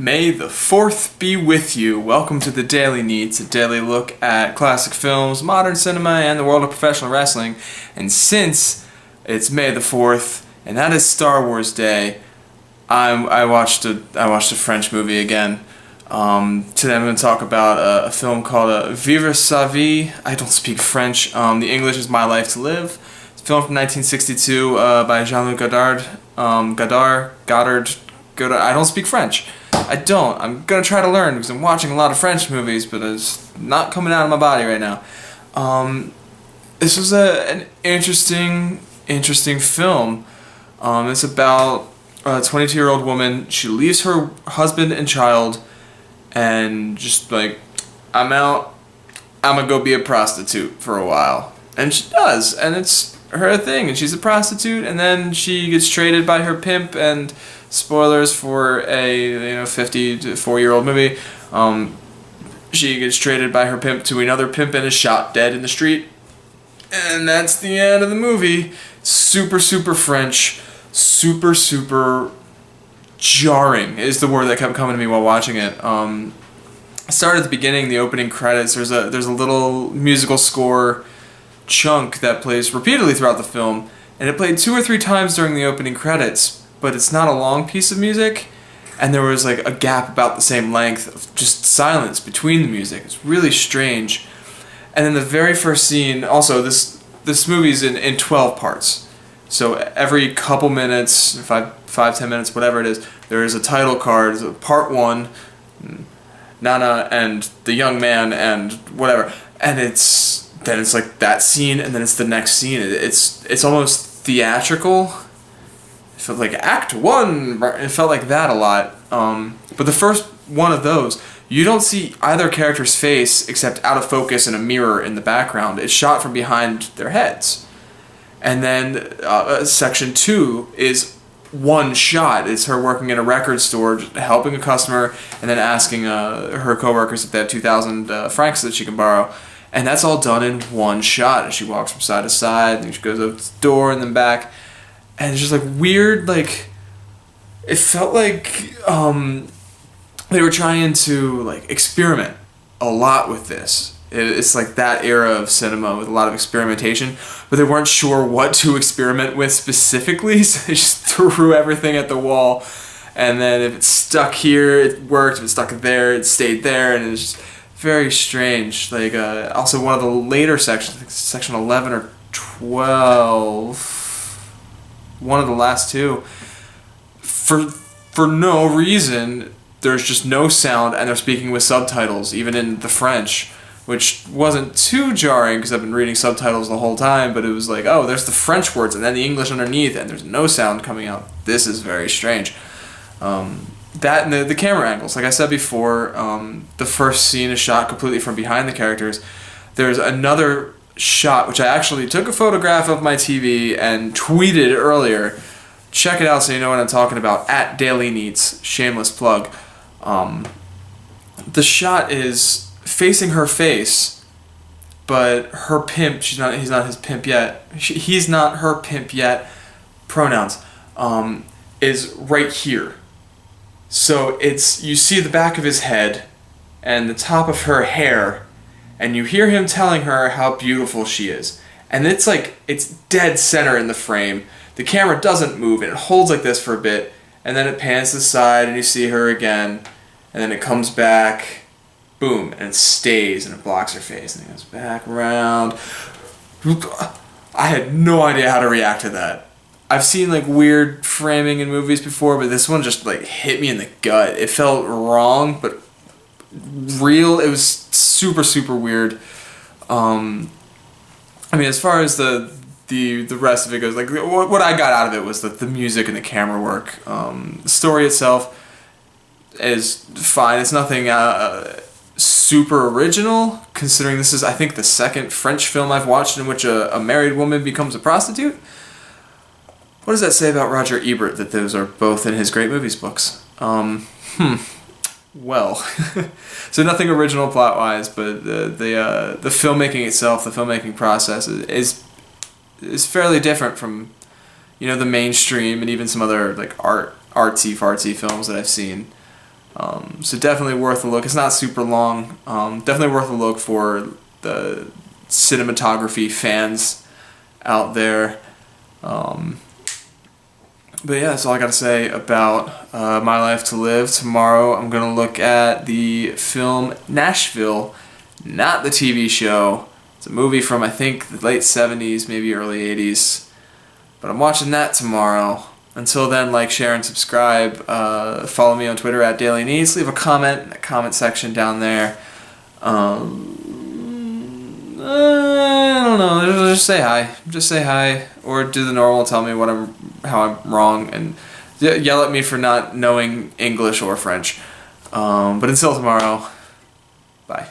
May the 4th be with you. Welcome to the Daily Neitz, a daily look at classic films, modern cinema, and the world of professional wrestling. And since it's May the 4th, and that is Star Wars Day, I watched a French movie again. Today I'm going to talk about a film called Vivre. I don't speak French. The English is My Life to Live. It's a film from 1962 by Jean-Luc Godard. Godard. I don't speak French. I don't. I'm going to try to learn because I'm watching a lot of French movies, but it's not coming out of my body right now. This was an interesting film. It's about a 22-year-old woman. She leaves her husband and child and just like, I'm out. I'm going to go be a prostitute for a while. And she does, and it's her thing, and she's a prostitute, and then she gets traded by her pimp, and spoilers for a 54-year-old movie, she gets traded by her pimp to another pimp and is shot dead in the street. And that's the end of the movie. Super French, super jarring is the word that kept coming to me while watching it. I started at the beginning, the opening credits. There's a little musical score chunk that plays repeatedly throughout the film, and it played 2 or 3 times during the opening credits, but it's not a long piece of music, and there was like a gap about the same length of just silence between the music. It's really strange. And then the very first scene, also this movie's in 12 parts, so every couple minutes, 5-10 minutes, whatever it is, there is a title card. It's part 1, Nana and the young man and whatever, and then it's like that scene, and then it's the next scene. It's almost theatrical. It felt like Act 1. It felt like that a lot. But the first one of those, you don't see either character's face except out of focus in a mirror in the background. It's shot from behind their heads. And then section 2 is one shot. It's her working in a record store, helping a customer, and then asking her coworkers if they have 2,000 francs that she can borrow. And that's all done in one shot. And she walks from side to side, and she goes up to the door and then back. And it's just like weird, like, it felt like they were trying to like experiment a lot with this. It's like that era of cinema with a lot of experimentation, but they weren't sure what to experiment with specifically, so they just threw everything at the wall. And then if it stuck here, it worked. If it stuck there, it stayed there, and it's just very strange. Like also one of the later sections, I think section 11 or 12. One of the last two, for no reason, there's just no sound, and they're speaking with subtitles, even in the French, which wasn't too jarring because I've been reading subtitles the whole time, but it was like, oh, there's the French words and then the English underneath, and there's no sound coming out. This is very strange. That and the camera angles, like I said before, the first scene is shot completely from behind the characters. There's another shot, which I actually took a photograph of my TV and tweeted earlier. Check it out so you know what I'm talking about. At Daily Neitz, shameless plug. The shot is facing her face, but her pimp, he's not his pimp yet. He's not her pimp yet. Pronouns is right here. So you see the back of his head and the top of her hair, and you hear him telling her how beautiful she is. And it's dead center in the frame. The camera doesn't move, and it holds like this for a bit, and then it pans to the side, and you see her again, and then it comes back, boom, and it stays, and it blocks her face, and it goes back around. I had no idea how to react to that. I've seen like weird framing in movies before, but this one just like hit me in the gut. It felt wrong, but real. It was super weird. I mean, as far as the rest of it goes, like what I got out of it was the music and the camera work. The story itself is fine. It's nothing super original, considering this is, I think, the second French film I've watched in which a married woman becomes a prostitute. What does that say about Roger Ebert that those are both in his Great Movies books? Well, so nothing original plot-wise, but the filmmaking itself, the filmmaking process is fairly different from, the mainstream and even some other like artsy-fartsy films that I've seen. So definitely worth a look. It's not super long. Definitely worth a look for the cinematography fans out there. But yeah, that's all I got to say about My Life to Live. Tomorrow I'm going to look at the film Nashville, not the TV show. It's a movie from, I think, the late 70s, maybe early 80s. But I'm watching that tomorrow. Until then, like, share, and subscribe. Follow me on Twitter at Daily Neitz. Leave a comment in the comment section down there. I don't know. Just say hi. Just say hi, or do the normal. Tell me how I'm wrong, and yell at me for not knowing English or French. But until tomorrow, bye.